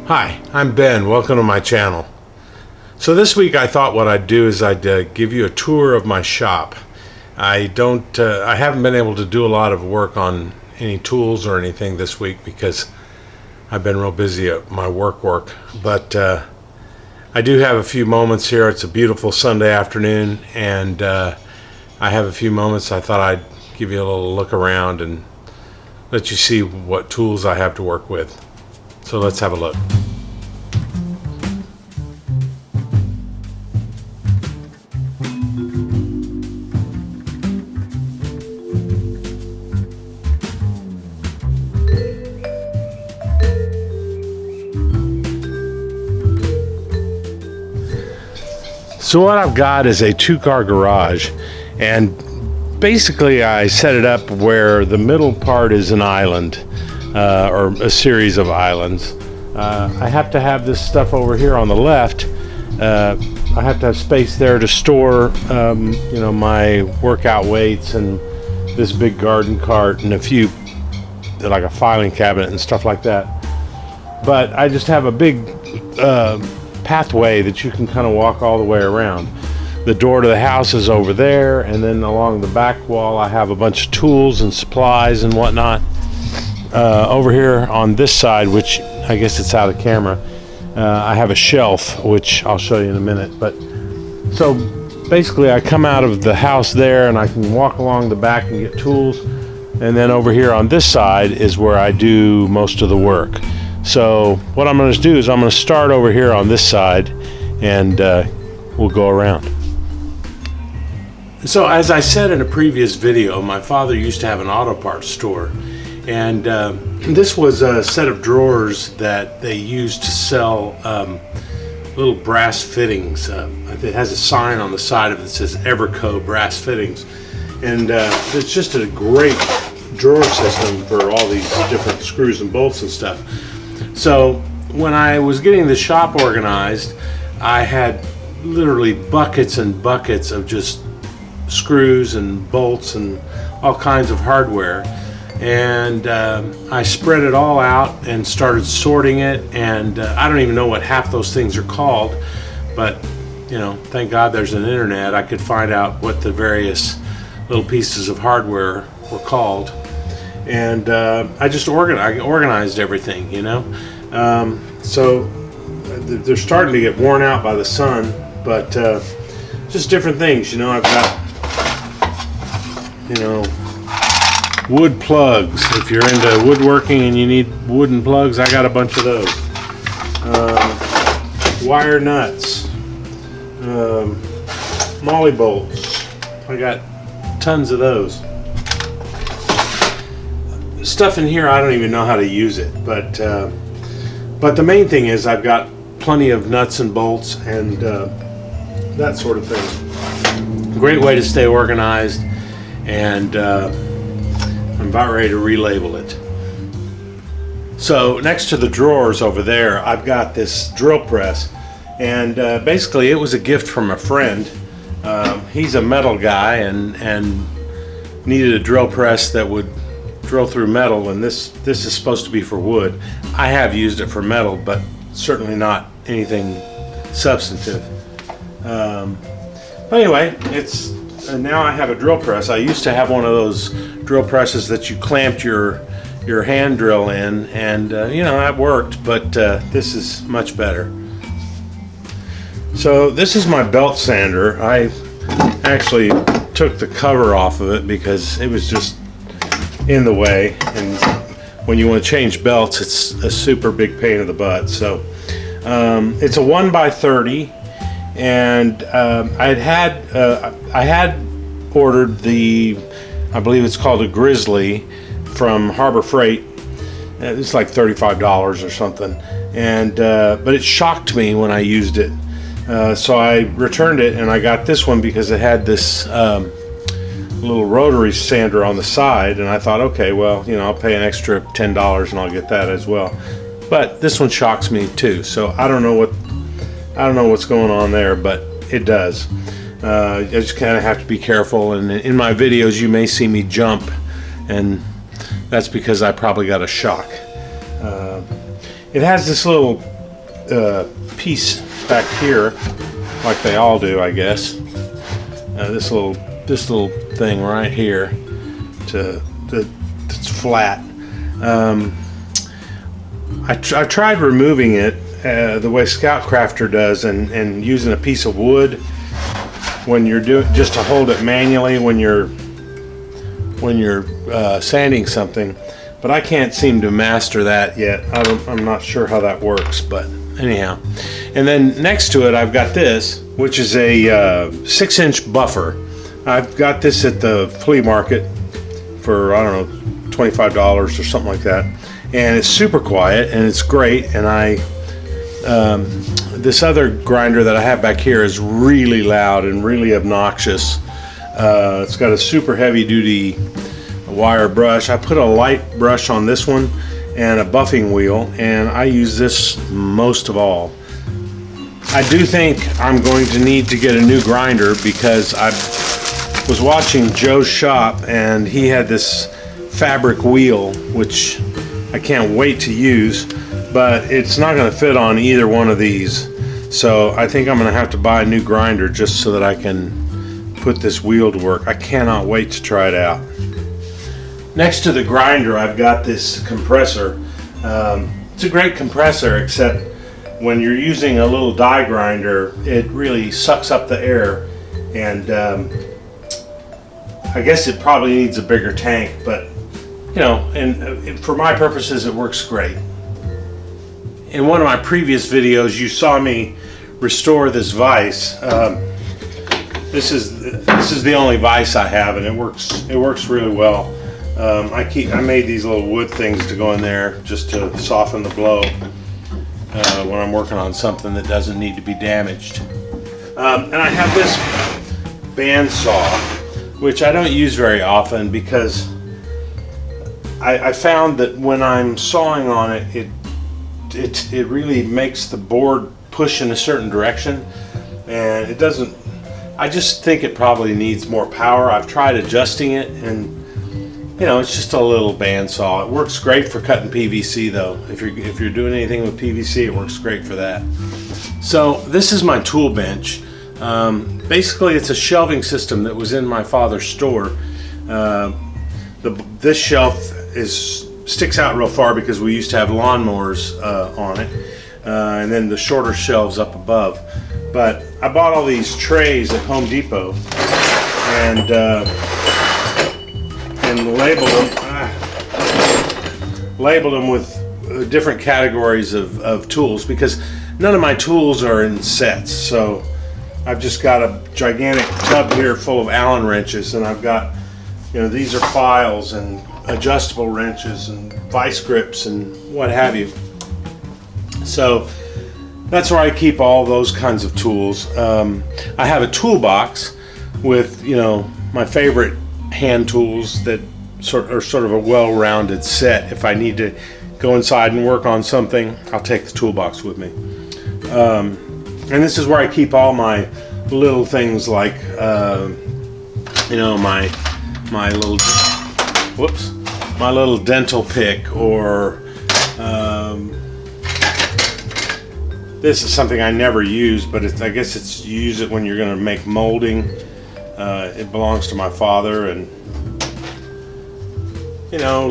Hi, I'm Ben. Welcome to my channel. So this week I thought what I'd do is I'd give you a tour of my shop. I haven't been able to do a lot of work on any tools or anything this week because I've been real busy at my work, but I do have a few moments here. It's a beautiful Sunday afternoon, and I have a few moments. I thought I'd give you a little look around and let you see what tools I have to work with. So let's have a look. So what I've got is a two-car garage, and basically I set it up where the middle part is an island, or a series of islands. I have to have this stuff over here on the left. I have to have space there to store my workout weights and this big garden cart and a few, like a filing cabinet and stuff like that. But I just have a big pathway that you can kind of walk all the way around. The door to the house is over there, and then along the back wall I have a bunch of tools and supplies and whatnot. Over here on this side, which I guess it's out of camera, I have a shelf, which I'll show you in a minute. But so basically I come out of the house there and I can walk along the back and get tools, and then over here on this side is where I do most of the work. So what I'm going to do is I'm going to start over here on this side, and we'll go around. So as I said in a previous video, my father used to have an auto parts store, and this was a set of drawers that they used to sell little brass fittings. It has a sign on the side of it that says Everco brass fittings, and it's just a great drawer system for all these different screws and bolts and stuff. So when I was getting the shop organized, I had literally buckets and buckets of just screws and bolts and all kinds of hardware, and I spread it all out and started sorting it, and I don't even know what half those things are called, but thank God there's an internet. I could find out what the various little pieces of hardware were called, and I just organized everything, so they're starting to get worn out by the sun, but just different things. I've got wood plugs. If you're into woodworking and you need wooden plugs, I got a bunch of those. Wire nuts, molly bolts, I got tons of those. Stuff in here I don't even know how to use it, but the main thing is I've got plenty of nuts and bolts and that sort of thing. Great way to stay organized, and I'm about ready to relabel it. So next to the drawers over there, I've got this drill press, and basically it was a gift from a friend. He's a metal guy and needed a drill press that would drill through metal, and this is supposed to be for wood. I have used it for metal, but certainly not anything substantive. But anyway, now I have a drill press. I used to have one of those drill presses that you clamped your hand drill in, and that worked, but this is much better. So this is my belt sander. I actually took the cover off of it because it was just in the way, and when you want to change belts, it's a super big pain in the butt. So it's a 1x30, and I had ordered I believe it's called a Grizzly from Harbor Freight. It's like $35 or something, and but it shocked me when I used it. So I returned it, and I got this one because it had this little rotary sander on the side, and I thought, okay, well, I'll pay an extra $10 and I'll get that as well. But this one shocks me too, so I don't know what's going on there, but it does. I just kind of have to be careful, and in my videos you may see me jump, and that's because I probably got a shock. It has this little piece back here, like they all do, I guess. This little thing right here that's flat. I tried removing it the way Scout Crafter does, and using a piece of wood when you're doing, just to hold it manually when you're sanding something, but I can't seem to master that yet. I'm not sure how that works, but anyhow. And then next to it I've got this, which is a 6-inch buffer. I've got this at the flea market for, I don't know, $25 or something like that, and it's super quiet and it's great. And this other grinder that I have back here is really loud and really obnoxious. It's got a super heavy duty wire brush. I put a light brush on this one and a buffing wheel, and I use this most of all. I do think I'm going to need to get a new grinder, because I was watching Joe's shop and he had this fabric wheel, which I can't wait to use, but it's not going to fit on either one of these. So I think I'm going to have to buy a new grinder just so that I can put this wheel to work. I cannot wait to try it out. Next to the grinder, I've got this compressor. It's a great compressor, except when you're using a little die grinder, it really sucks up the air, and I guess it probably needs a bigger tank, but you know, and for my purposes it works great. In one of my previous videos you saw me restore this vise. This is the only vise I have, and it works really well. I made these little wood things to go in there just to soften the blow when I'm working on something that doesn't need to be damaged. And I have this bandsaw, which I don't use very often, because I found that when I'm sawing on it, it really makes the board push in a certain direction, and it doesn't. I just think it probably needs more power. I've tried adjusting it, and you know, it's just a little bandsaw. It works great for cutting PVC though. If you're doing anything with PVC, it works great for that. So this is my tool bench. Basically, it's a shelving system that was in my father's store. This shelf sticks out real far because we used to have lawnmowers on it, and then the shorter shelves up above. But I bought all these trays at Home Depot and labeled them with different categories of tools, because none of my tools are in sets. So I've just got a gigantic tub here full of Allen wrenches, and I've got, you know, these are files and adjustable wrenches and vice grips and what have you. So that's where I keep all those kinds of tools. I have a toolbox with, you know, my favorite hand tools that are sort of a well-rounded set. If I need to go inside and work on something, I'll take the toolbox with me. And this is where I keep all my little things, like you know, my little dental pick, or this is something I never use, but I guess you use it when you're going to make molding. It belongs to my father, and you know,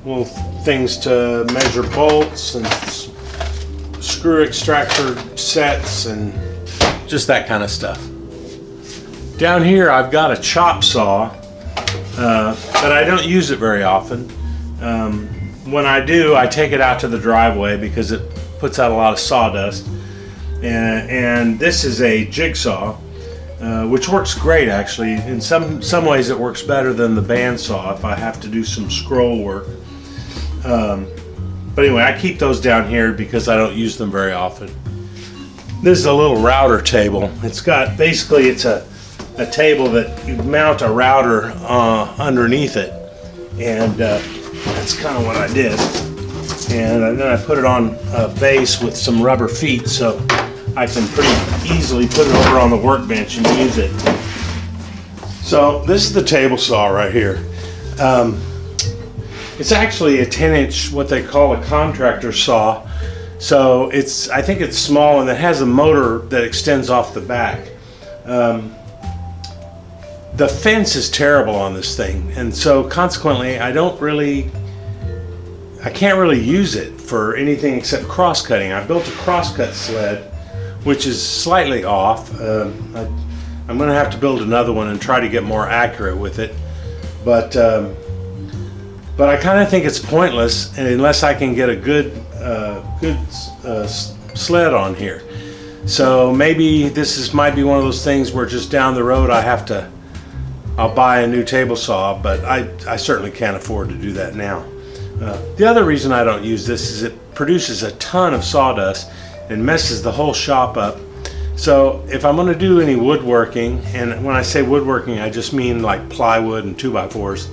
little things to measure bolts and screw extractor sets and just that kind of stuff. Down here I've got a chop saw, but I don't use it very often. When I do, I take it out to the driveway because it puts out a lot of sawdust. And this is a jigsaw, which works great actually. In some ways it works better than the bandsaw if I have to do some scroll work. But anyway, I keep those down here because I don't use them very often. This is a little router table. It's got, basically it's a table that you mount a router underneath it, and that's kind of what I did. And then I put it on a base with some rubber feet, so I can pretty easily put it over on the workbench and use it. So this is the table saw right here. It's actually a 10-inch, what they call a contractor saw. So I think it's small, and it has a motor that extends off the back. The fence is terrible on this thing, and so consequently I can't really use it for anything except cross-cutting. I built a cross-cut sled, which is slightly off. I'm going to have to build another one and try to get more accurate with it, but I kind of think it's pointless unless I can get a good sled on here. So maybe this might be one of those things where just down the road I'll buy a new table saw, but I certainly can't afford to do that now. The other reason I don't use this is it produces a ton of sawdust and messes the whole shop up. So if I'm going to do any woodworking, and when I say woodworking I just mean like plywood and 2x4s,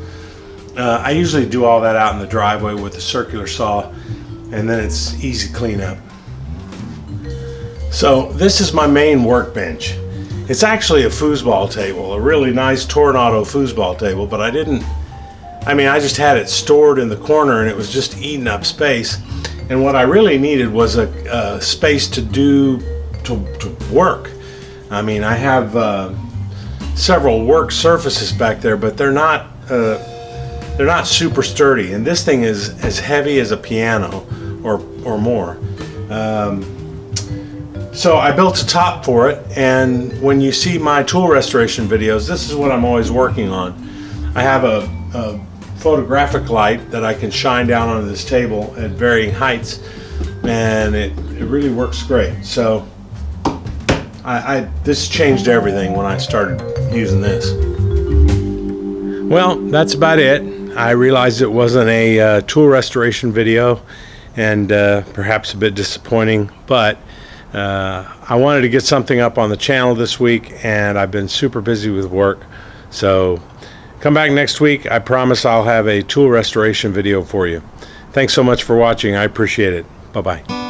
I usually do all that out in the driveway with a circular saw, and then it's easy cleanup. So this is my main workbench. It's actually a foosball table, a really nice Tornado foosball table, but I just had it stored in the corner and it was just eating up space. And what I really needed was a space to work. I have several work surfaces back there, but they're not super sturdy. And this thing is as heavy as a piano or more. So I built a top for it, and when you see my tool restoration videos, this is what I'm always working on. I have a photographic light that I can shine down onto this table at varying heights, and it really works great. So this changed everything when I started using this. Well, that's about it. I realized it wasn't a tool restoration video, and perhaps a bit disappointing, but I wanted to get something up on the channel this week, and I've been super busy with work. So come back next week. I promise I'll have a tool restoration video for you. Thanks so much for watching. I appreciate it. Bye-bye.